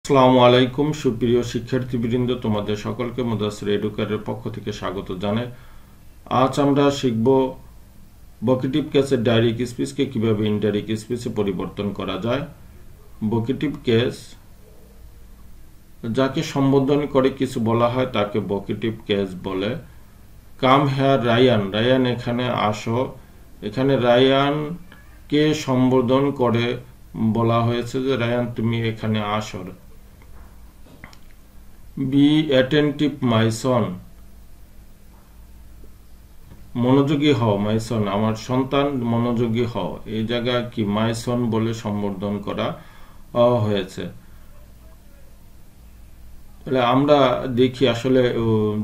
আসসালামু আলাইকুম সুপ্রিয় শিক্ষার্থীবৃন্দ, তোমাদের সকলকে মুদাসসির এডুকেটরের পক্ষ থেকে স্বাগত জানাই। আজ আমরা শিখব ভোকেটিভ কেসের ডাইরেক্ট স্পিচকে কিভাবে ইনডাইরেক্ট স্পিচে পরিবর্তন করা যায়। ভোকেটিভ কেস যাকে সম্বোধন করে কিছু বলা হয় তাকে ভোকেটিভ কেস বলে। কাম হেয়ার রায়ান, রায়ান এখানে আসো। এখানে রায়ানকে সম্বোধন করে বলা হয়েছে যে রায়ান তুমি এখানে আসো। বি অ্যাটেন্টিভ মাই সন, মনোযোগী হও। মাই সন আমার সন্তান, মনোযোগী হও। এই জায়গায় কি মাই সন বলে সম্বোধন করা হয়েছে। তাহলে আমরা দেখি আসলে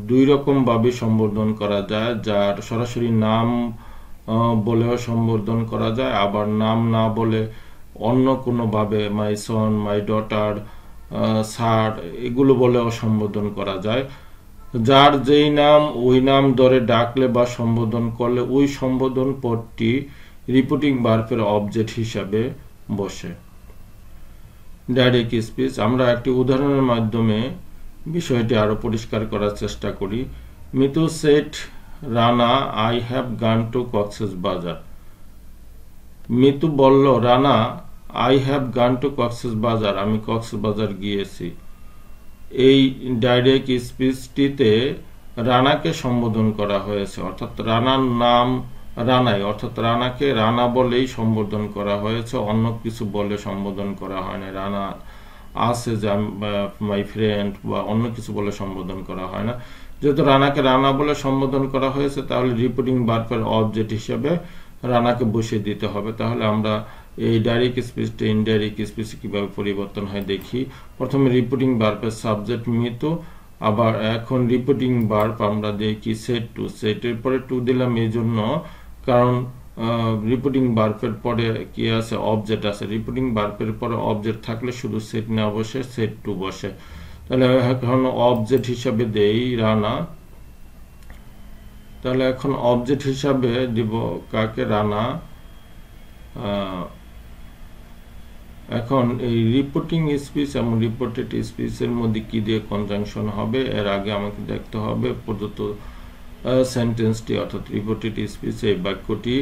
দুই রকম ভাবে সম্বোধন করা যায়। যার সরাসরি নাম বলেও সম্বোধন করা যায়, আবার নাম না বলে অন্য কোনো ভাবে মাই সন, মাই ডটার, স্যার এগুলো বলেও সম্বোধন করা যায়। যার যেই নাম ওই নাম ধরে ডাকলে বা সম্বোধন করলে ওই সম্বোধন পদটি রিপিটিং ভার্বের অবজেক্ট হিসাবে বসে। ডাইরেক্ট স্পিচ আমরা একটি উদাহরণের মাধ্যমে বিষয়টি আরো পরিষ্কার করার চেষ্টা করি। Mitu said Rana I have gone to Cox's Bazar. Mitu বলল Rana I have gone to Cox's Bazar, আমি কক্সবাজার গিয়েছি। এই ডাইরেক্ট স্পিচটিতে রানাকে সম্বোধন করা হয়েছে, অর্থাৎ রানার নাম রানাই, অর্থাৎ রানাকে রানা বলেই সম্বোধন করা হয়েছে, অন্য কিছু বলে সম্বোধন করা হয় না। রানা আছে যে মাই ফ্রেন্ড বা অন্য কিছু বলে সম্বোধন করা হয় না। যেহেতু রানাকে রানা বলে সম্বোধন করা হয়েছে তাহলে রিপিটিং ভার্বের অবজেক্ট হিসেবে রানাকে বসিয়ে দিতে হবে। তাহলে আমরা এই ডাইরেক্ট স্পিচটা ইনডাইরেক্ট স্পিচে কিভাবে পরিবর্তন হয় দেখি। প্রথমে রিপিটিং ভার্বের সাবজেক্ট মিতু, আবার এখন রিপিটিং ভার্ব আমরা দেখি সেট টু। সেটের পরে টু দিলাম এই জন্য কারণ রিপিটিং ভার্বের পরে কি আছে, অবজেক্ট আছে। রিপিটিং ভার্বের পরে অবজেক্ট থাকলে শুধু সেট না বসে সেট টু বসে। তাহলে এখন অবজেক্ট হিসাবে দেই রানা। তাহলে এখন অবজেক্ট হিসাবে দিব কাকে, রানা। এখন এই রিপোর্টিং স্পিচ এবং রিপোর্টেড স্পিচের মধ্যে কি দিয়ে কনজাংশন হবে এর আগে আমাকে দেখতে হবে প্রদত্ত সেন্টেন্সটি, অর্থাৎ রিপোর্টেড স্পিচ এই বাক্যটি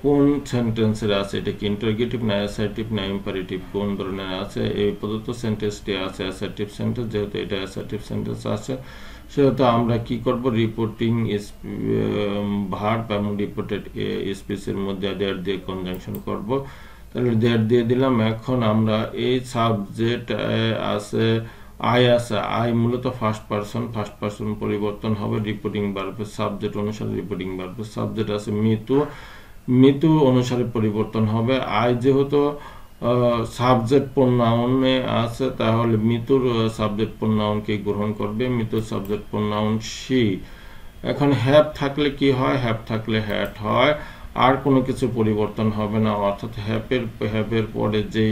কোন সেন্টেন্সের আছে, এটা কি ইন্টারোগেটিভ না অ্যাসার্টিভ না ইম্পারেটিভ, কোন ধরনের আছে। এই প্রদত্ত সেন্টেন্সটি আছে অ্যাসার্টিভ সেন্টেন্স, যেহেতু এটা অ্যাসার্টিভ সেন্টেন্স আছে সেহেতু আমরা কি করব, রিপোর্টিং ভার্ব এবং রিপোর্টেড স্পিচের মধ্যে দেয়ার দিয়ে কনজাংশন করব। তাহলে দেয়ার দিয়ে দিলাম। এখন আমরা এই সাবজেক্ট আছে আই আছে, আই মূলত ফার্স্ট পারসন পরিবর্তন হবে রিপোর্টিং ভার্বের সাবজেক্ট অনুসারে। রিপোর্টিং ভার্বের সাবজেক্ট আছে মিতু অনুসারে পরিবর্তন হবে। আই যেহেতু সাবজেক্ট প্রোনাউনে আছে তাহলে মিতুর সাবজেক্ট প্রোনাউনকে গ্রহণ করবে। মিতুর সাবজেক্ট প্রোনাউন শি। এখন হ্যাভ থাকলে কি হয়, হ্যাভ থাকলে হ্যাড হয়, আর কোনো কিছু পরিবর্তন হবে না, অর্থাৎ হ্যাভের পরে যে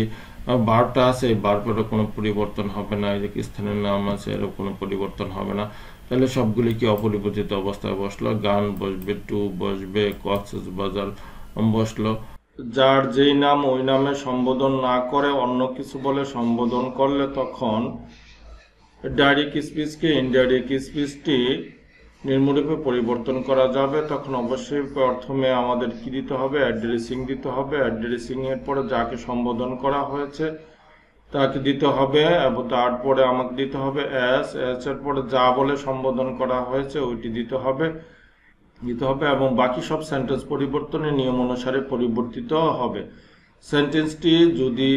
ভার্বটা আছে এই ভার্বেরও কোনো পরিবর্তন হবে না। এই যে স্থানের নাম আছে এরও কোনো পরিবর্তন হবে না। তাহলে সবগুলি কি অপরিবর্তিত অবস্থায় বসলো। গান বসবে, টু বসবে, কক্সেস বাজার বসলো। যার যেই নাম ওই নামে সম্বোধন না করে অন্য কিছু বলে সম্বোধন করলে তখন ডাইরেক্ট স্পিচকে ইনডাইরেক্ট স্পিচটি নির্মূলরূপে পরিবর্তন করা যাবে। তখন অবশ্যই প্রথমে আমাদের কি দিতে হবে, অ্যাড্রেসিং দিতে হবে। অ্যাড্রেসিং এর পরে যাকে সম্বোধন করা হয়েছে তাকে দিতে হবে এবং তারপরে আমাকে দিতে হবে এস এর পরে যা বলে সম্বোধন করা হয়েছে ওইটি দিতে হবে এবং বাকি সব সেন্টেন্স পরিবর্তনের নিয়ম অনুসারে পরিবর্তিত হবে। সেন্টেন্সটি যদি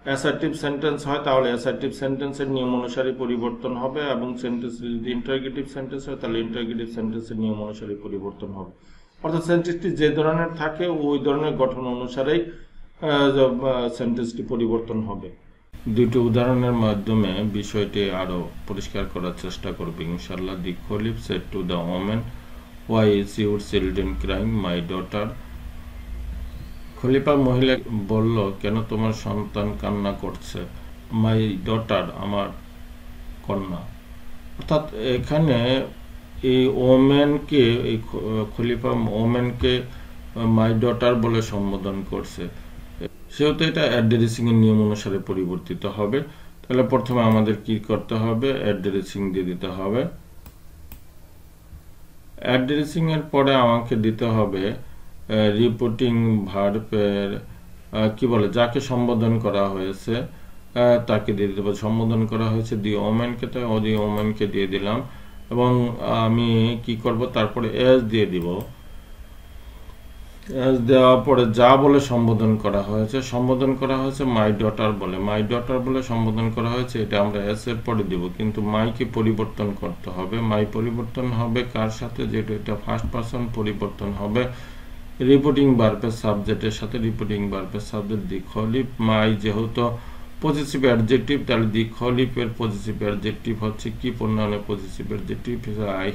অ্যাসার্টিভ সেন্টেন্স হয় তাহলে অ্যাসার্টিভ সেন্টেন্সের নিয়ম অনুসারে পরিবর্তন হবে, এবং সেন্টেন্স যদি ইন্টারোগেটিভ সেন্টেন্স হয় তাহলে ইন্টারোগেটিভ সেন্টেন্সের নিয়ম অনুসারে পরিবর্তন হবে। অর্থাৎ সেন্টেন্সটি যে ধরনের থাকে ওই ধরনের গঠন অনুসারেই সেন্টেন্সটি পরিবর্তন হবে। দুটো উদাহরণের মাধ্যমে বিষয়টি আরো পরিষ্কার করার চেষ্টা করবে ইনশাআল্লাহ। The khalif said to the women, why is your children crying, my daughter. খলিফা মহিলা বলল কেন তোমার সন্তান কান্না করছে, মাই ডটার আমার কন্যা। অর্থাৎ এখানে এই ওমেনকে, এই খলিফা ওমেনকে মাই ডটার বলে সম্বোধন করছে, সেহেতু এটা অ্যাড্রেসিং এর নিয়ম অনুসারে পরিবর্তিত হবে। তাহলে প্রথমে আমাদের কি করতে হবে, অ্যাড্রেসিং দিয়ে দিতে হবে। অ্যাড্রেসিং এর পরে আমাকে দিতে হবে রিপোর্টিং ভার্বের কি বলে, যাকে সম্বোধন করা হয়েছে তাকে দিয়ে দিতে হবে। সম্বোধন করা হয়েছে দি ওমেনকে, তো দি ওমেনকে দিয়ে দিলাম। এবং আমি কি করব, তারপরে এস দিয়ে দিব। এস দেওয়ার পরে যা বলে সম্বোধন করা হয়েছে, সম্বোধন করা হয়েছে মাই ডটার বলে, মাই ডটার বলে সম্বোধন করা হয়েছে, এটা আমরা এস এর পরে দিব। কিন্তু মাইকে পরিবর্তন করতে হবে। মাই পরিবর্তন হবে কার সাথে, যেটা এটা ফার্স্ট পারসন পরিবর্তন হবে রিপোর্টিং ভার্বের সাবজেক্টের সাথে। রিপোর্টিং ভার্বের সাবজেক্ট দি খলিফ। মাই যেহেতু পজিটিভ অ্যাডজেক্টিভ, তাহলে দি খলিফের পজিটিভ অ্যাডজেক্টিভ হচ্ছে কি, প্রোনাউনের পজিটিভ অ্যাডজেক্টিভ।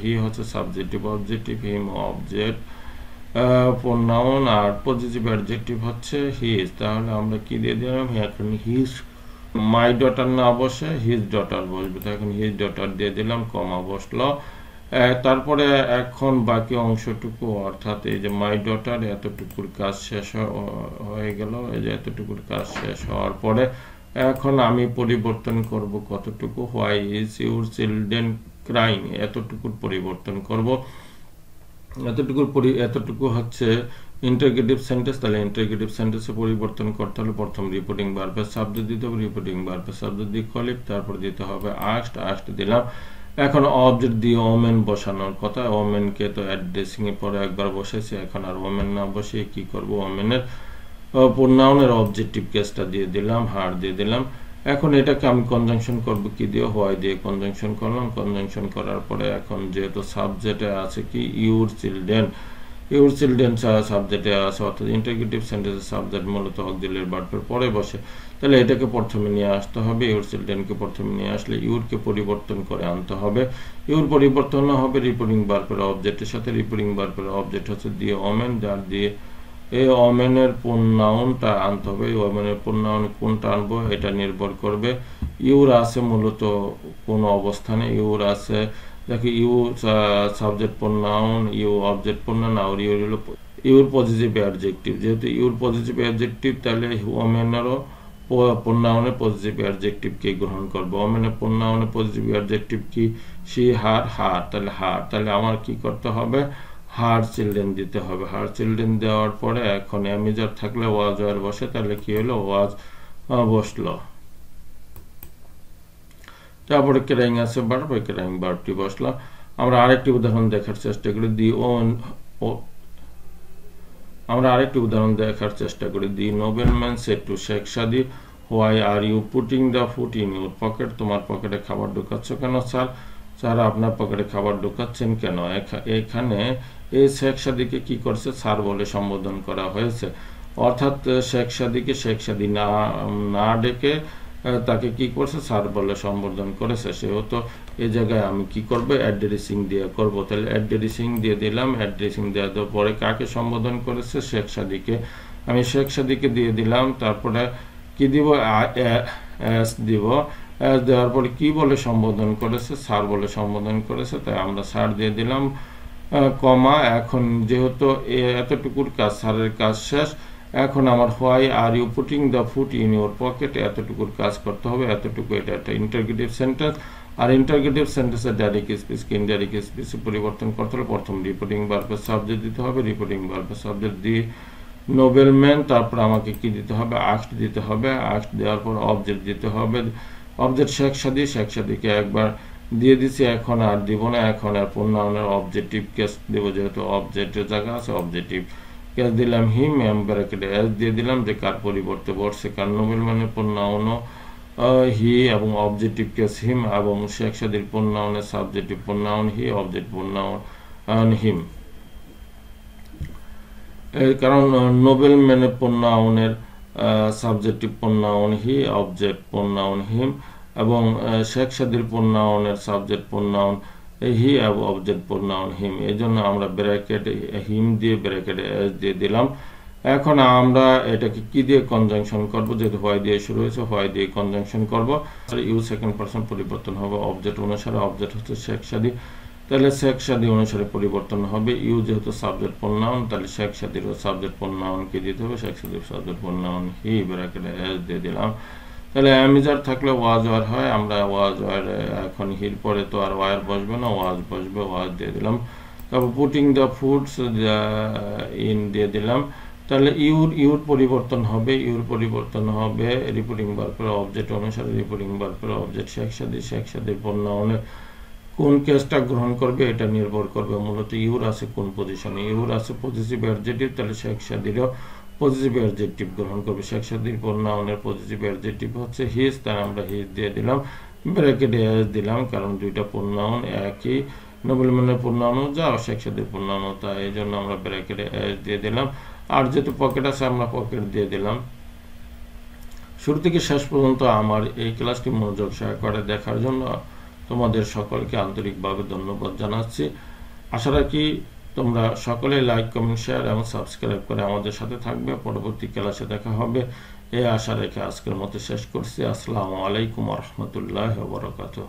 হি হচ্ছে subjective objective, him object pronoun, আর পজিটিভ অ্যাডজেক্টিভ হচ্ছে হিজ। তাহলে আমরা কি দিয়ে দিলাম, এখন হিজ, মাই ডটার না বসে হিজ ডটার বসবে, তো এখন হিজ ডটার দিয়ে দিলাম, কমা বসলো। তারপরে এখন বাকি অংশটুকু, অর্থাৎ এই যে মাই ডটার এতটুকুর কাজ শেষ হয়ে গেল। এই যে এতটুকুর কাজ শেষ হওয়ার পরে এখন আমি পরিবর্তন করব কতটুকু, why is your children crying, এতটুকুর পরিবর্তন করব। এতটুকু হচ্ছে ইন্টারগেটিভ সেন্টেন্স, তাহলে ইন্টারগেটিভ সেন্টেন্সে পরিবর্তন করতে হলে প্রথম রিপোর্টিং ভার্বের সাবজেক্ট দিতে হবে। রিপোর্টিং ভার্বের সাবজেক্ট দিয়ে খলিফ, তারপর দিতে হবে আস্কড দিলাম। এখন অবজেক্ট দিয়ে ওমেন বসানোর কথা। ওমেনকে তো অ্যাড্রেসিং এর পরে একবার বসেছে, এখন আর ওমেন না বসিয়ে কি করব, ওমেনের প্রোনাউনের অবজেক্টিভ কেসটা দিয়ে দিলাম, হার দিয়ে দিলাম। এখন এটাকে আমি কনজাংশন করব কি দিয়ে, হোয়াই দিয়ে কনজাংশন করলাম। কনজাংশন করার পরে এখন যেহেতু সাবজেক্টে আছে কি ইউর চিলড্রেন, ইউর চিলড্রেন সাবজেক্টে আছে, অর্থাৎ ইন্টারগেটিভ সেন্টেন্সের সাবজেক্ট মূলত অক্সিলিয়ারি ভার্বের পরে বসে, তাহলে এটাকে প্রথমে নিয়ে আসতে হবে। ইউর চিলড্রেনকে প্রথমে নিয়ে আসলে ইউরকে পরিবর্তন করে আনতে হবে। ইউর পরিবর্তন হবে রিপোর্টিং ভার্বের অবজেক্টের সাথে। রিপোর্টিং ভার্বের অবজেক্ট হচ্ছে দি ওমেন, যার দিয়ে এই ওমেনের প্রোনাউনটা আনতে হবে। এই ওমেনের প্রোনাউন কোনটা আনবো এটা নির্ভর করবে ইউর আছে মূলত কোন অবস্থানে। ইউর আছে, দেখো you subject pronoun, you object pronoun, আর ইউর পজিটিভ অ্যাডজেক্টিভ। যেহেতু ইউর পজিটিভ অ্যাডজেক্টিভ, তাহলে ওমেনেরও প্রোনাউনের পজিটিভ অ্যাডজেক্টিভকে গ্রহণ করবে। ওমেনের প্রোনাউনের পজিটিভ অ্যাডজেক্টিভ কি, সি, হার, তাহলে তাহলে আমার কি করতে হবে, হার চিলড্রেন দিতে হবে। হার চিলড্রেন দেওয়ার পরে এখন অ্যামিজার থাকলে ওয়াজ ওয়ার বসে, তাহলে কি হলো, ওয়াজ বসলো। তারপরে ক্রাইং আছে ভার্ব, ক্রাইং ভার্বটি বসলো। আমরা আরেকটি উদাহরণ দেখার চেষ্টা করি। The nobleman said to Sheikh Sadi, why are you putting the food in your pocket, তোমার পকেটে খাবার ঢুকাচ্ছ কেন স্যার, স্যার আপনার পকেটে খাবার ঢুকাচ্ছেন কেন। এখানে এই শেখ সাদিকে কি করছে, স্যার বলে সম্বোধন করা হয়েছে, অর্থাৎ শেখ সাদিকে শেখ সাদি না ডেকে তাকে কি করছে, স্যার বলে সম্বোধন করেছে। সেহেতু এই জায়গায় আমি কি করব, অ্যাড্রেসিং দিয়ে করব। তাহলে অ্যাড্রেসিং দিয়ে দিলাম। অ্যাড্রেসিং দেওয়ার পরে কাকে সম্বোধন করেছে, শেখ সাদিকে, আমি শেখ সাদিকে দিয়ে দিলাম। তারপরে কি দিব, এস দিব। এস দেওয়ার পরে কি বলে সম্বোধন করেছে, স্যার বলে সম্বোধন করেছে, তাই আমরা স্যার দিয়ে দিলাম, কমা। এখন যেহেতু এতটুকুর কাজ, স্যারের কাজ শেষ, এখন আমার why are you putting the food in your pocket, এতটুকুর কাজ করতে হবে। এতটুকু এটা একটা ইন্টারগেটিভ সেন্টেন্স, আর ইন্টারগেটিভ সেন্টেন্সের ডাইরেক্ট স্পিচকে ইনডাইরেক্ট স্পিচে পরিবর্তন করতে হলে প্রথম রিপোর্টিং ভার্বের সাবজেক্ট দিতে হবে। রিপোর্টিং ভার্বের সাবজেক্ট দিয়ে নোবেলম্যান, তারপর আমাকে কি দিতে হবে, আস্কড দিতে হবে। আস্কড দেওয়ার পর অবজেক্ট দিতে হবে। অবজেক্ট শেখ সাদি, শেখ সাদিকে একবার দিয়ে দিছি, এখন আর দিব না। এখন আর প্রোনাউনের অবজেক্টিভ কেস দেব, যেহেতু অবজেক্টের জায়গা আছে, অবজেক্টিভ কেস দিলাম হিম, এম ব্র্যাকেটে এস দিয়ে দিলাম, যে কার পরিবর্তে বসছে, কারণ নোবেলম্যানের প্রোনাউনও হি এবং অবজেক্টিভ কেস হিম, এবং শেখ সাদির প্রোনাউনের subjective pronoun he, object pronoun him. কারণ নোবেলম্যানের প্রোনাউনের subjective pronoun he, object pronoun him, এবং শেখ সাদির প্রোনাউনের সাবজেক্ট প্রোনাউন হি এবং অবজেক্ট প্রোনাউন হিম। এই জন্য আমরা ব্র্যাকেটে হিম দিয়ে ব্র্যাকেটে এস দিয়ে দিলাম। এখন আমরা এটাকে কি দিয়ে কনজাংশন করব, যেহেতু হোয়াই দিয়ে শুরু হয়েছে, হোয়াই দিয়ে কনজাংশন করব। ইউ সেকেন্ড পারসন পরিবর্তন হবে অবজেক্ট অনুসারে। অবজেক্ট হচ্ছে শেখ সাদি, তাহলে শেখ সাদি অনুসারে পরিবর্তন হবে। ইউ যেহেতু সাবজেক্ট প্রোনাউন, তাহলে শেখ সাদির সাবজেক্ট প্রোনাউন কে দিতে হবে, শেখ সাদির সাবজেক্ট প্রোনাউন হি, ব্র্যাকেটে এস দিয়ে দিলাম। তাহলে অ্যামিজার থাকলে ওয়াজ ওয়ার হয়, আমরা ওয়াজ ওয়ার এখন হির পরে তো আর ওয়ার বসবে না, ওয়াজ বসবে, ওয়াজ দিয়ে দিলাম। তারপর পুটিং দ্য ফুডস ইন দিয়ে দিলাম। তাহলে ইউর পরিবর্তন হবে, রিপোর্টিং ভার্বের অবজেক্ট অনুসারে রিপোর্টিং ভার্বের অবজেক্ট শেখ সাদীর প্রোনাউনে কোন কেসটা গ্রহণ করবে এটা নির্ভর করবে মূলত ইউর আছে কোন পজিশনে। ইউর আছে পজিটিভ অ্যাডজেক্টিভ, তাহলে শেখ সাদীরও পজিটিভ অ্যাডজেক্টিভ গ্রহণ করবে। শেখ সাদীর প্রোনাউনের পজিটিভ অ্যাডজেক্টিভ হচ্ছে হিজ, তাই আমরা হিজ দিয়ে দিলাম, ব্র্যাকেটে এস দিলাম, কারণ দুইটা প্রোনাউন একই, নবলম্যানের প্রোনাউনও যা শেখ সাদীর প্রোনাউনও তা, এই জন্য আমরা ব্র্যাকেটে এস দিয়ে দিলাম। আর যেহেতু পকেট আছে আমরা পকেট দিয়ে দিলাম। শুরু থেকে শেষ পর্যন্ত আমার এই ক্লাসটি মনোযোগ সহকারে দেখার জন্য তোমাদের সকলকে আন্তরিকভাবে ধন্যবাদ জানাচ্ছি। আশা রাখি তোমরা সকলে লাইক, কমেন্ট, শেয়ার এবং সাবস্ক্রাইব করে আমাদের সাথে থাকবে। পরবর্তী ক্লাসে দেখা হবে এই আশা রেখে আজকের মতো শেষ করছি। আসসালামু আলাইকুম ওয়া রাহমাতুল্লাহি ওয়া বারাকাতুহু।